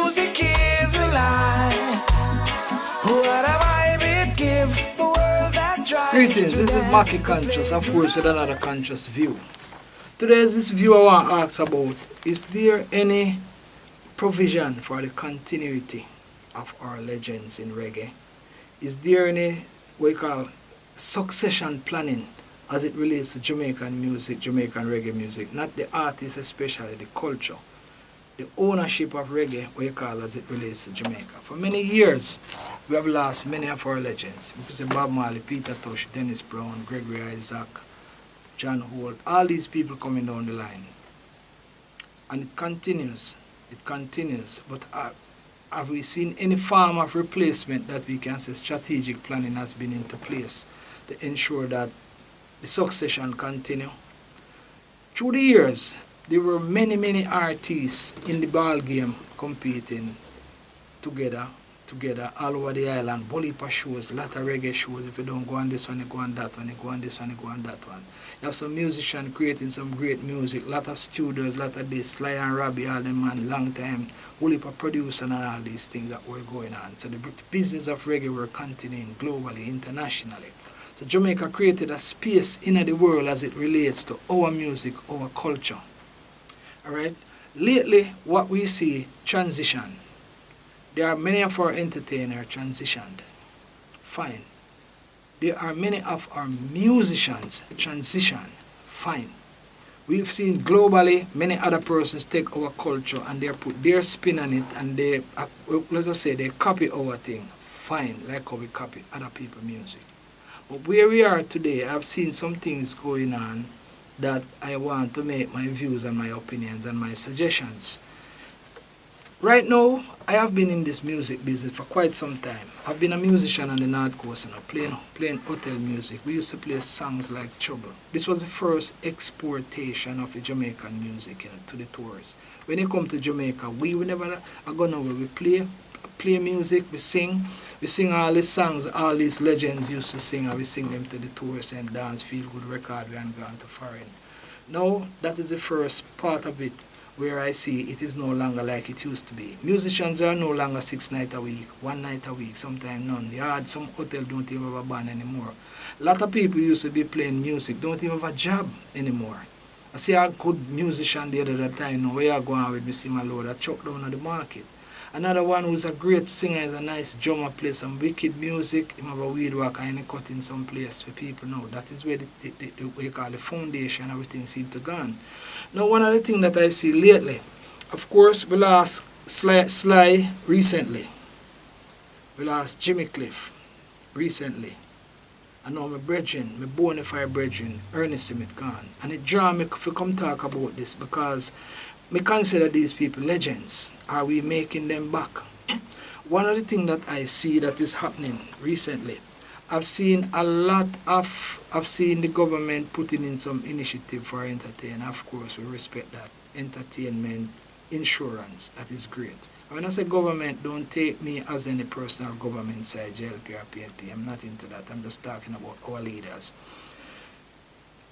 music is alive. What a vibe it give the world that drives. Greetings, this is Mackie Conscious, of course, with another conscious view. Today's this view I want to ask about, is there any provision for the continuity of our legends in reggae? Is there any, what we call, succession planning as it relates to Jamaican music, Jamaican reggae music? Not the artists especially, the culture, the ownership of reggae, what you call, as it relates to Jamaica. For many years, we have lost many of our legends. We say Bob Marley, Peter Tosh, Dennis Brown, Gregory Isaac, John Holt, all these people coming down the line. And it continues, but have we seen any form of replacement that we can say strategic planning has been into place to ensure that the succession continue? Through the years, there were many artists in the ball game competing together all over the island. Bolipa shows, lot of reggae shows. If you don't go on this one, you go on that one, you go on this one, you go on that one. You have some musicians creating some great music, lot of studios, lot of this, Sly and Robbie, all them man, long time. Bolipa producer and all these things that were going on. So the business of reggae were continuing globally, internationally. So Jamaica created a space in the world as it relates to our music, our culture. Alright? Lately, what we see, transition. There are many of our entertainers transitioned. Fine. There are many of our musicians transition. Fine. We've seen globally many other persons take our culture and they put their spin on it and they, let us say, they copy our thing. Fine, like how we copy other people's music. But where we are today, I've seen some things going on that I want to make my views and my opinions and my suggestions. Right now, I have been in this music business for quite some time. I've been a musician on the North Coast, playing hotel music. We used to play songs like Trouble. This was the first exportation of the Jamaican music to the tourists. When they come to Jamaica, we never go nowhere. We play music, we sing all these songs, all these legends used to sing, and we sing them to the tourists and dance, feel good record, we haven't gone to foreign. Now, that is the first part of it, where I see it is no longer like it used to be. Musicians are no longer 6 nights a week, 1 night a week, sometimes none. They had some hotel don't even have a band anymore. A lot of people used to be playing music, don't even have a job anymore. I see a good musician the other time, now where you going with me, see my Lord, I chuck down at the market. Another one who's a great singer, is a nice drummer, play some wicked music, he have a weed work and he cut in some place for people now. That is where what you call the foundation, everything seems to gone. Now one of the things that I see lately, of course we lost Sly recently. We lost Jimmy Cliff recently. I know my brethren, my bona fide brethren, Ernest Smith gone. And it draw me to come talk about this because me consider these people legends. Are we making them back? One of the things that I see that is happening recently, I've seen the government putting in some initiative for entertainment. Of course, we respect that. Entertainment, insurance, that is great. When I say government, don't take me as any personal government side, JLP or PNP. I'm not into that. I'm just talking about our leaders.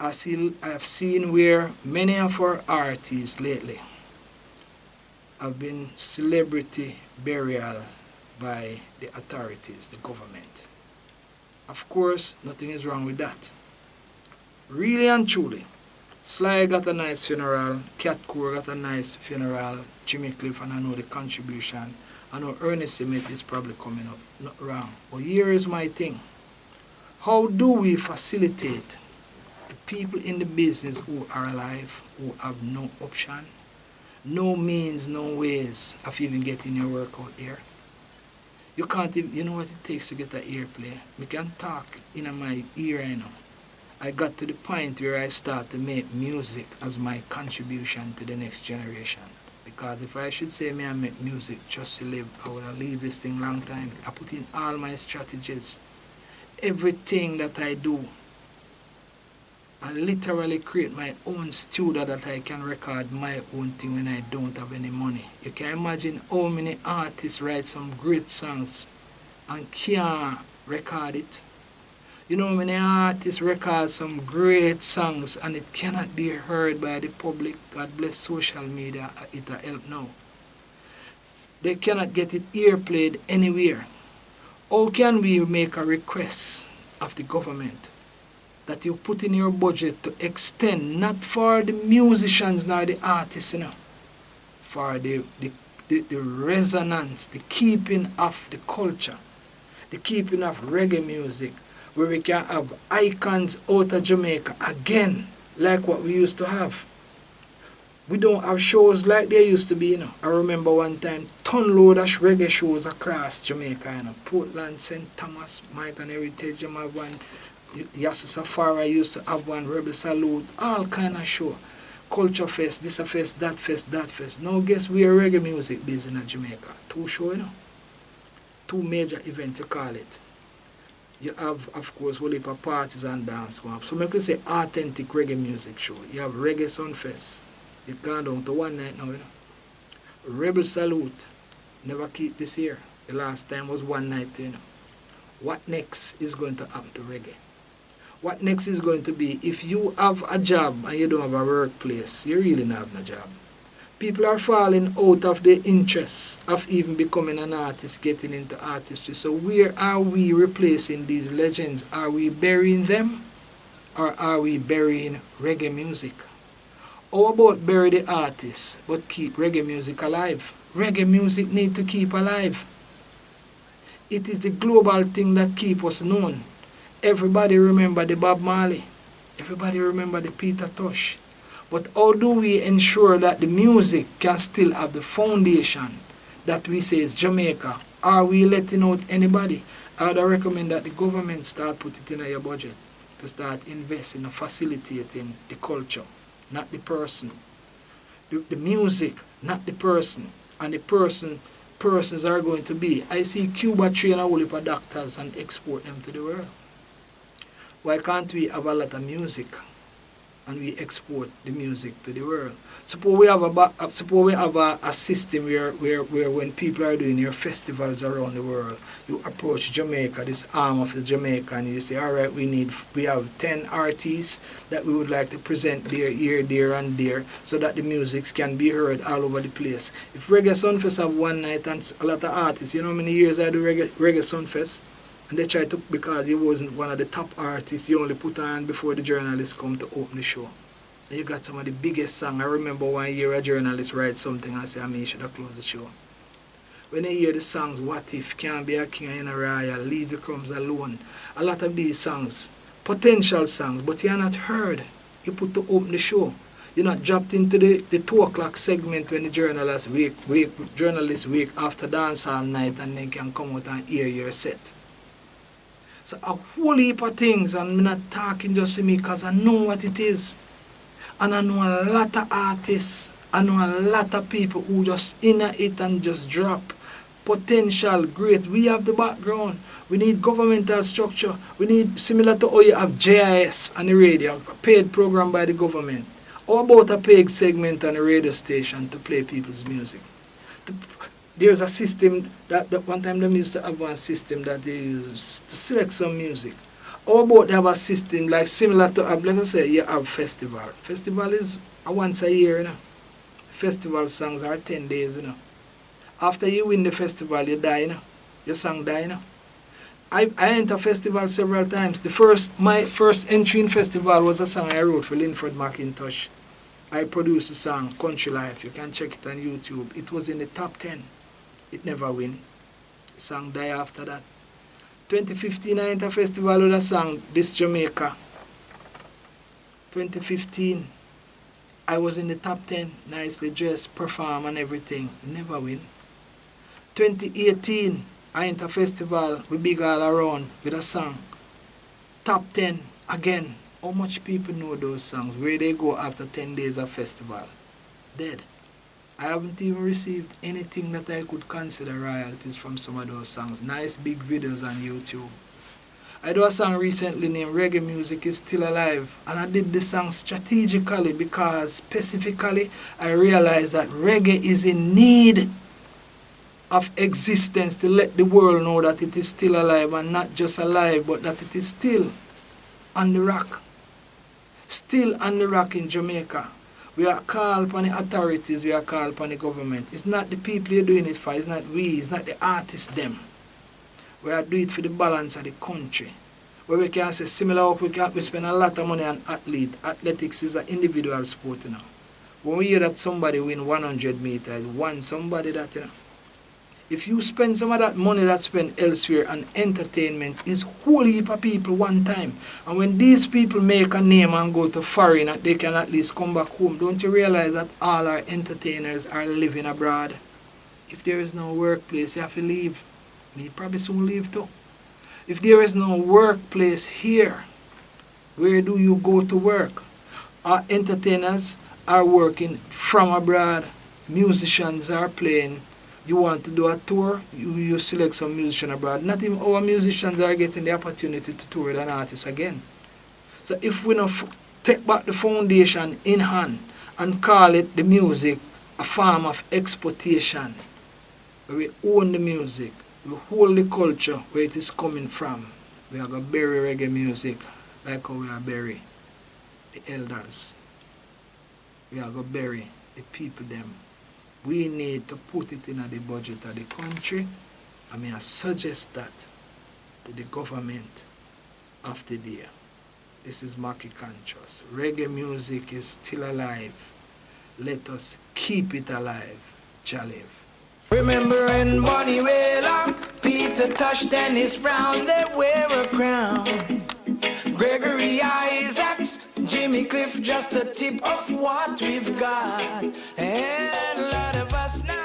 I've seen where many of our artists lately have been celebrity burial by the authorities, the government. Of course, nothing is wrong with that. Really and truly, Sly got a nice funeral, Cat Core got a nice funeral, Jimmy Cliff, and I know the contribution. I know Ernest Smith is probably coming up, not wrong. But here is my thing. How do we facilitate people in the business who are alive, who have no option, no means, no ways of even getting your work out there? You can't even, you know what it takes to get an airplay? We can talk in my ear, you know. I got to the point where I start to make music as my contribution to the next generation. Because if I should say me I make music just to live, I would have leave this thing long time. I put in all my strategies, everything that I do. I literally create my own studio that I can record my own thing when I don't have any money. You can imagine how many artists write some great songs and can't record it. You know, many artists record some great songs and it cannot be heard by the public. God bless social media, it'll help now. They cannot get it airplayed anywhere. How can we make a request of the government that you put in your budget to extend, not for the musicians nor the artists, for the resonance, the keeping of the culture, the keeping of reggae music, where we can have icons out of Jamaica again, like what we used to have. We don't have shows like there used to be, I remember one time, ton load of reggae shows across Jamaica, Portland, St. Thomas, Mike and Heritage, you have one, Yasu Safari used to have one, Rebel Salute, all kind of show. Culture Fest, this a fest, that fest, that fest. Now guess we are reggae music busy in Jamaica. 2 shows, 2 major events you call it. You have, of course, whole heap of parties and dance going up. So make we say authentic reggae music show. You have Reggae Sunfest. It's gone down to one night now, Rebel Salute. Never keep this year. The last time was one night, What next is going to happen to reggae? What next is going to be, if you have a job and you don't have a workplace, you really don't have no job. People are falling out of the interest of even becoming an artist, getting into artistry. So where are we replacing these legends? Are we burying them? Or are we burying reggae music? How about bury the artists but keep reggae music alive? Reggae music need to keep alive. It is the global thing that keeps us known. Everybody remember the Bob Marley. Everybody remember the Peter Tosh. But how do we ensure that the music can still have the foundation that we say is Jamaica? Are we letting out anybody? I would recommend that the government start put it in your budget to start investing and facilitating the culture, not the person. The music, not the person. And the persons are going to be. I see Cuba train a whole heap of doctors and export them to the world. Why can't we have a lot of music and we export the music to the world? Suppose we have a system where when people are doing their festivals around the world, you approach Jamaica, this arm of the Jamaica, and you say, all right, we have 10 artists that we would like to present here, there, and there, so that the music can be heard all over the place. If Reggae Sunfest have one night and a lot of artists, you know how many years I do Reggae Sunfest? And they try to, because he wasn't one of the top artists, he only put on before the journalists come to open the show. And you got some of the biggest songs. I remember one year a journalist write something and say, you should have closed the show. When they hear the songs, What If, Can't Be a King in a Royal, Leave the Crumbs Alone, a lot of these songs, potential songs, but you're not heard. You put to open the show. You're not dropped into the 2 o'clock segment when the journalists wake after dance all night and they can come out and hear your set. So a whole heap of things, and I'm not talking just to me because I know what it is. And I know a lot of artists, I know a lot of people who just in it and just drop. Potential, great. We have the background. We need governmental structure. We need, similar to how you have JIS on the radio, a paid program by the government. How about a paid segment on the radio station to play people's music? There's a system that one time they used to have one system that they use to select some music. How about they have a system like similar to, let us say, you have festival. Festival is once a year, Festival songs are 10 days, After you win the festival, you die, Your song die, I enter festival several times. My first entry in festival was a song I wrote for Linford McIntosh. I produced a song, Country Life. You can check it on YouTube. It was in the top 10. It never win. The song die after that. 2015 I enter festival with a song, This Jamaica. 2015 I was in the top 10, nicely dressed, perform and everything. Never win. 2018 I enter festival with Big All Around with a song. Top 10 again. How much people know those songs? Where they go after 10 days of festival? Dead. I haven't even received anything that I could consider royalties from some of those songs. Nice big videos on YouTube. I do a song recently named Reggae Music is Still Alive. And I did this song strategically because specifically I realized that reggae is in need of existence to let the world know that it is still alive, and not just alive, but that it is still on the rock. Still on the rock in Jamaica. We are called upon the authorities, we are called upon the government. It's not the people you're doing it for, it's not we, it's not the artists them. We are doing it for the balance of the country. Where we can say similar, we spend a lot of money on athlete. Athletics is an individual sport, you know. When we hear that somebody win 100 meters, one somebody that, you know. If you spend some of that money that's spent elsewhere on entertainment, is whole heap of people one time. And when these people make a name and go to foreign, and they can at least come back home, don't you realize that all our entertainers are living abroad? If there is no workplace, you have to leave. Me probably soon leave too. If there is no workplace here, where do you go to work? Our entertainers are working from abroad. Musicians are playing. You want to do a tour, you select some musician abroad. Not even our musicians are getting the opportunity to tour with an artist again. So if we don't take back the foundation in hand and call it the music a form of exportation, where we own the music, we hold the culture where it is coming from. We are going to bury reggae music like how we are bury the elders. We are going to bury the people them. We need to put it in the budget of the country. I mean, I suggest that to the government of the day. This is Mackie Conscious. Reggae music is still alive. Let us keep it alive. Jalive. Remembering Bonnie Whaler, Peter Tosh, Dennis Brown, they wear a crown. Gregory Isaacs, Jimmy Cliff, just a tip of what we've got. And a lot of us now.